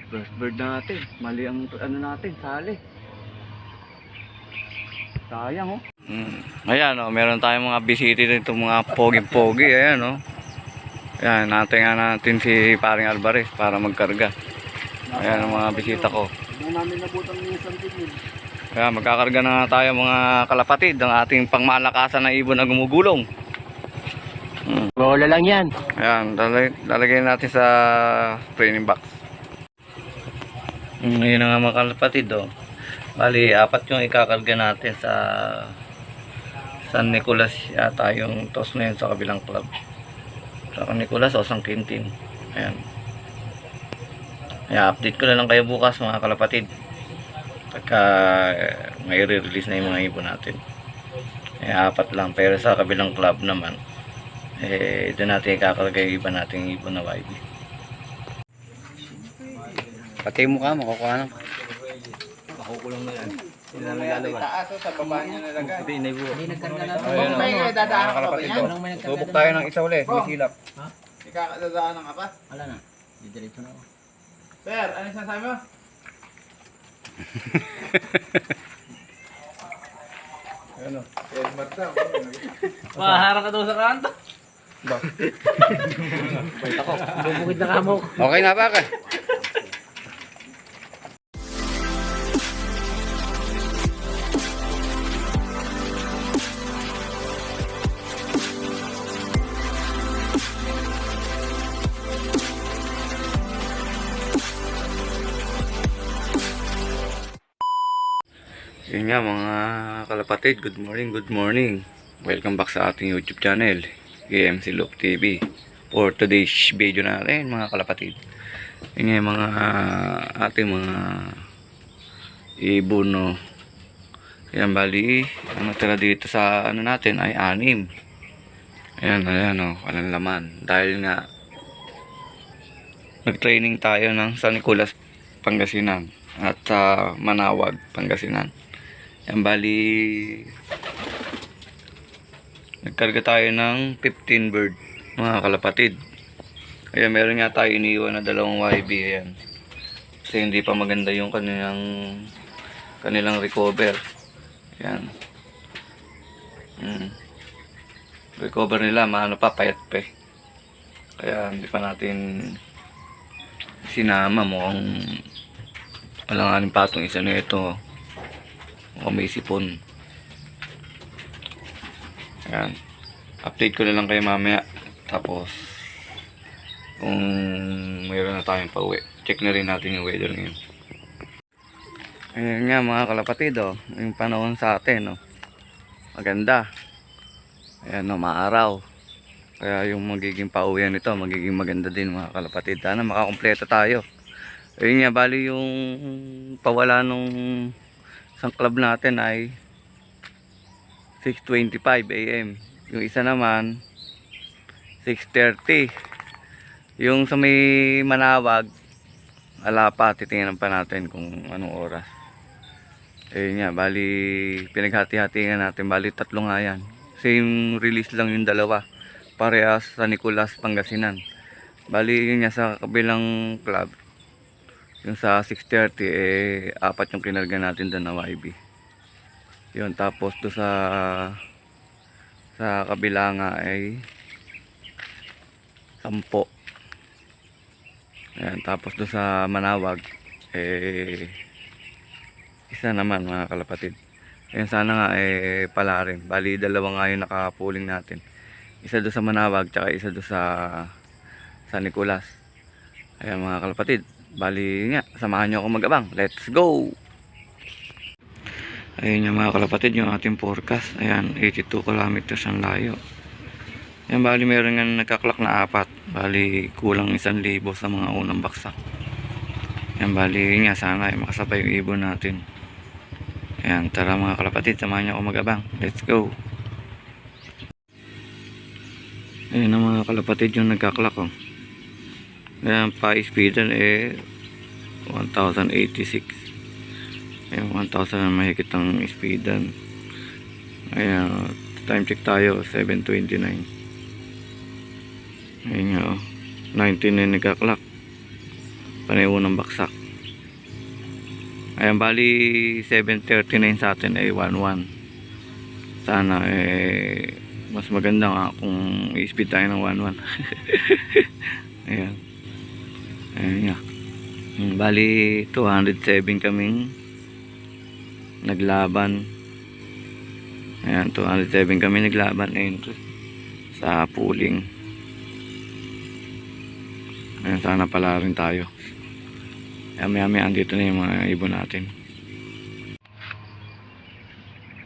First bird natin. Mali ang ano natin, sali. Sayang oh. Ayan oh, meron tayong mga bisita dito, mga pogi-pogi. Ayan oh. Ayan, natin natin si paring Alvarez para magkarga. Ayan ang mga bisita ko. Hindi namin nabutang minsan din. Ayan, magkakarga na tayo mga kalapatid ng ating pangmalakasan na ibon na gumugulong. Bola lang yan. Ayan, lalagay natin sa training box. Ngayon na nga mga kalapatid oh. Bali, 4 yung ikakarga natin sa San Nicolas yata yung toss na yun sa kabilang club. Sa San Nicolas o San Quintin. Ayan. Ayan, update ko na lang kayo bukas mga kalapatid. Pagka may re-release na yung mga ibon natin. Ayan, 4 lang. Pero sa kabilang club naman, doon natin ikakarga yung iba nating ibon na YB. Pati yung mukha, makukuha lang. Makukulong na yan. Hindi na naglalabas. Taas sa baba niya nalagay. Hindi nagkarga na. May dadaan ka ba yan? Subok tayo ng isa ulit, may silap. Ha? Ikakadadaan ng apa? Wala na. Didiretso na ako. Sir, ano yung sinasabi mo? Ano? Edmar daw. Maharang ka daw sa kanto. Ba? Bait ako. Bubukid na kamok. Okay na ba ka? Yun nga mga kalapatid, good morning, good morning. Welcome back sa ating YouTube channel, KMC Loop TV. For today's video natin mga kalapatid, yun nga mga ating mga ibon no. Yan bali, ang natira dito sa ano natin ay 6. Ayan o, walang laman. Dahil nga nag-training tayo ng San Nicolas, Pangasinan at sa Manawag, Pangasinan. Yan bali, nagkarga tayo ng 15 bird mga kalapatid. Kaya meron nga tayo iniwan na 2 YB. Ayan. Kasi hindi pa maganda yung kanilang recover. Ayan. Recover nila, maano pa, payat pa eh. Kaya hindi pa natin sinama. Mukhang walang aning patong isa na ito. O may sipon. Ayan. Update ko na lang kayo mamaya. Tapos kung mayroon na tayong pauwi, check na rin natin yung weather ngayon. Ayan nga mga kalapatid oh, yung panahon sa atin oh. Maganda. Ayan oh, maaraw. Kaya yung magiging pauwian nito magiging maganda din mga kalapatid. Sana makakumpleto tayo. Ayun nga, bali yung pawala nung isang club natin ay 6:25 AM. Yung isa naman 6:30. Yung sa may Manawag, wala pa, titingnan pa natin kung anong oras. Ayun nga, bali pinaghati-hati nga natin, bali 3 nga yan. Same release lang yung 2. Parehas sa Nicolas, Pangasinan. Bali yun nga sa kabilang club. Yung sa 6:30 4 yung kinarga natin doon na YB. Yun, tapos do sa kabila nga ay 10. Ayan, tapos do sa Manawag isa naman mga kalapatid. Ayan, sana nga pala rin. Bali 2 nga yung nakapuling natin. Isa do sa Manawag tsaka isa do sa Nicolas. Ayan mga kalapatid, bali nga, samahan nyo ako mag-abang. Let's go! Ayun yung mga kalapatid, yung ating forecast. Ayan, 82 kilometers ang layo. Ayan, bali meron nga nagkaklak na 4. Bali kulang 1,000 sa mga unang baksak. Ayan, bali nga, sana makasabay yung ibon natin. Ayan, tara mga kalapatid, samahan nyo ako mag-abang. Let's go! Ayun ang mga kalapatid yung nagkaklak oh. Ayan, pa-speedan 1086. Ayan, 1000 na mahigit ang speedan. Ayan, time check tayo 7:29. Ayan nga oh, 19 na nagkaklak. Panay unang baksak. Ayan, bali 7:39 sa atin ay 1:1. Sana mas maganda nga kung i-speed tayo ng 1:1. Ayan. Ayan nga. Bali 207 kaming naglaban. Ayan, 207 kami naglaban entry sa pooling. Ayan, sana pala rin tayo. Maya andito na yung mga ibon natin.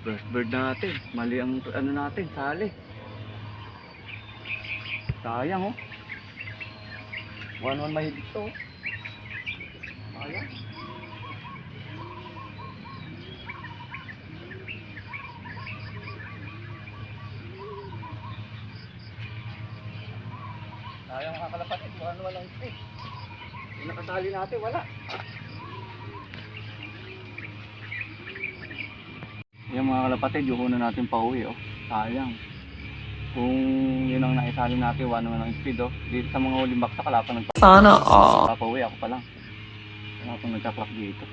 First bird natin. Mali ang ano natin, sali. Sayang oh. 1-1 mahigit to. Sayang. Sayang mga kalapatid, 1-1 lang ito. Yung nakasali natin, wala. Yung mga kalapatid, yung una natin pauwi, oh. Sayang. Kung yun ang naisali natin, 1-1 ang speed, oh. Dito sa mga huling baksak, wala pa Sana all. pauwi, ako pa lang. Wala pang nagka-clock dito.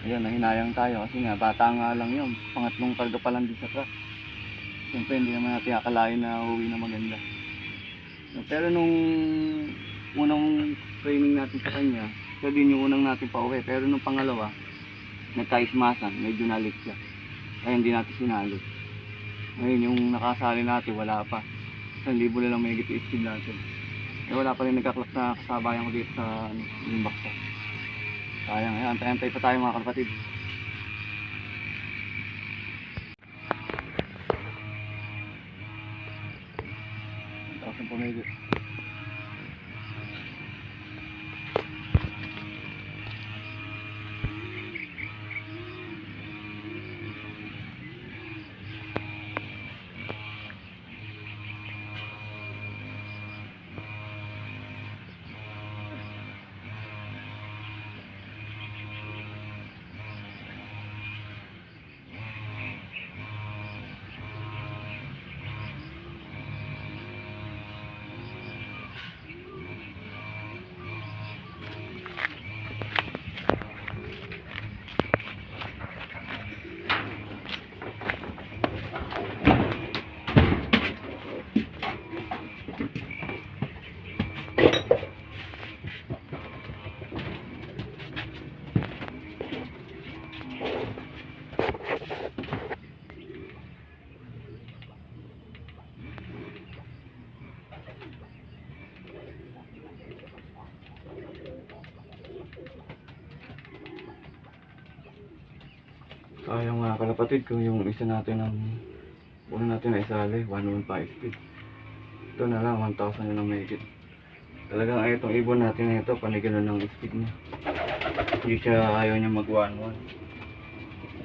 Ayun, nahinayang tayo kasi nga, bata nga lang yun. Pangatlong karga pa lang din sa truck. Siyempre, hindi naman natin akalain na uwi na maganda. Pero nung unang training natin sa kanya, siya din yung unang natin pauwi. Pero nung pangalawa, nagkaismasan, medyo nalit siya. Kaya hindi natin sinali. Ngayon yung nakasali natin, wala pa. 1,000 na lang may higit speed natin. Wala pa rin nagkaklak na kasabayan ko dito sa yung baksa. Sayang, antay-antay pa tayo mga kapatid. Tapos ang pumigil. Sayang mga kalapatid kung yung isa natin ang una natin na isali, 115 speed. Ito na lang, 1,000 na lang mahigit. Talagang ay itong ibon natin na ito, panigil na ng speed niya. Hindi siya ayaw niya mag 1-1.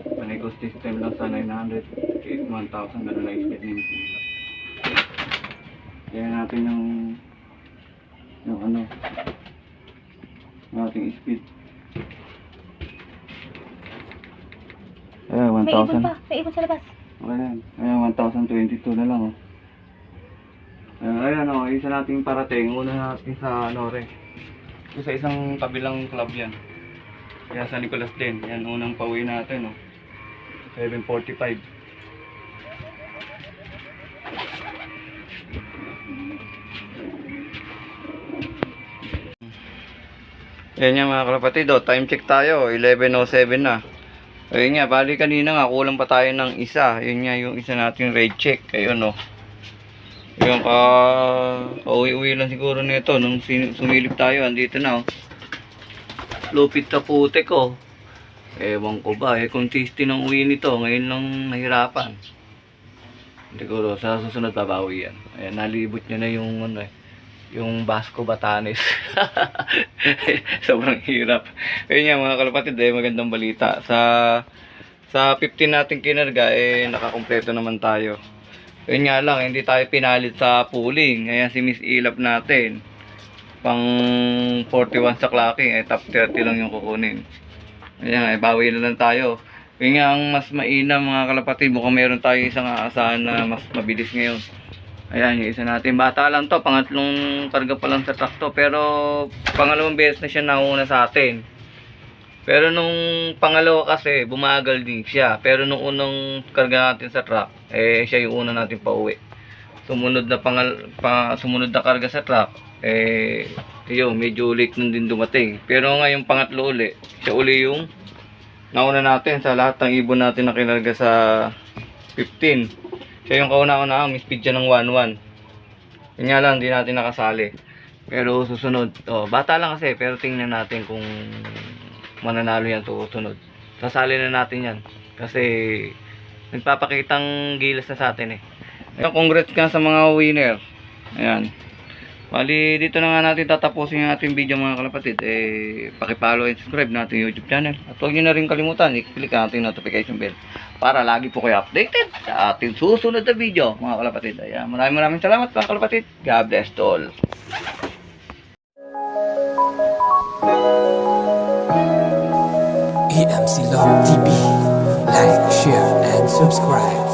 Panigil system lang sa 900, 1,000 gano'n na speed niya. Kaya natin yung ano, yung ating speed. Ayan, 1,000. May ibon pa. May ibon sa labas. Ayan, ayan 1,022 na lang oh. Ayan oh, isa nating parating. Una natin sa Nore. Ito sa isang kabilang club yan. Kaya sa Nicolas din. Yan unang pauwi natin oh. 7:45. Yan yan mga kalapatid oh. Time check tayo. 11:07 na. Ayun nga, bali kanina nga, kulang pa tayo ng isa. Yun nga, yung isa nating raid check. Ayun, oh. Yung pauwi-uwi lang siguro nito. Nung sumilip tayo, andito na, oh. Lupit na putik, oh. Ewan ko ba, kung tasty ng uwi nito, ngayon lang nahirapan. Siguro, sa susunod babawi yan. Ayan, nalibot nyo na yung, ano yung Basco Batanes. Sobrang hirap. Ayun nga mga kalapatid, magandang balita. Sa 15 natin kinarga, nakakumpleto naman tayo. Ayun nga lang, hindi tayo pinalit sa pooling. Ayan si Miss Ilap natin. Pang 41 sa clocking, top 30 lang yung kukunin. Ayan, bawi na lang tayo. Ayun nga ang mas mainam mga kalapatid, mukhang meron tayo isang aasahan na mas mabilis ngayon. Ayan, yung isa natin. Bata lang to. Pangatlong karga pa lang sa truck to. Pero pangalawang beses na siya nauna sa atin. Pero nung pangalawa kasi, bumagal din siya. Pero nung unang karga natin sa truck, siya yung una natin pauwi. Sumunod na karga sa truck, yun, medyo late nun din dumating. Pero ngayong pangatlo uli, siya uli yung nauna natin sa lahat ng ibon natin na kinarga sa 15. Siya yung kauna-una, may speed siya ng 1-1. Yun nga lang, hindi natin nakasali. Pero susunod, bata lang kasi, pero tingnan natin kung mananalo yan susunod. Sasali na natin yan. Kasi nagpapakitang gilas na sa atin eh. Ayan, congrats nga sa mga winner. Ayan. Bali, dito na nga natin tatapusin yung ating video mga kalapatid. Pakipollow and subscribe na ating YouTube channel. At huwag nyo na rin kalimutan, i-click ang ating notification bell para lagi po kayo updated sa ating susunod na video mga kalapatid. Ayan, maraming salamat mga kalapatid. God bless to all. EMC Love TV. Like, share, and subscribe.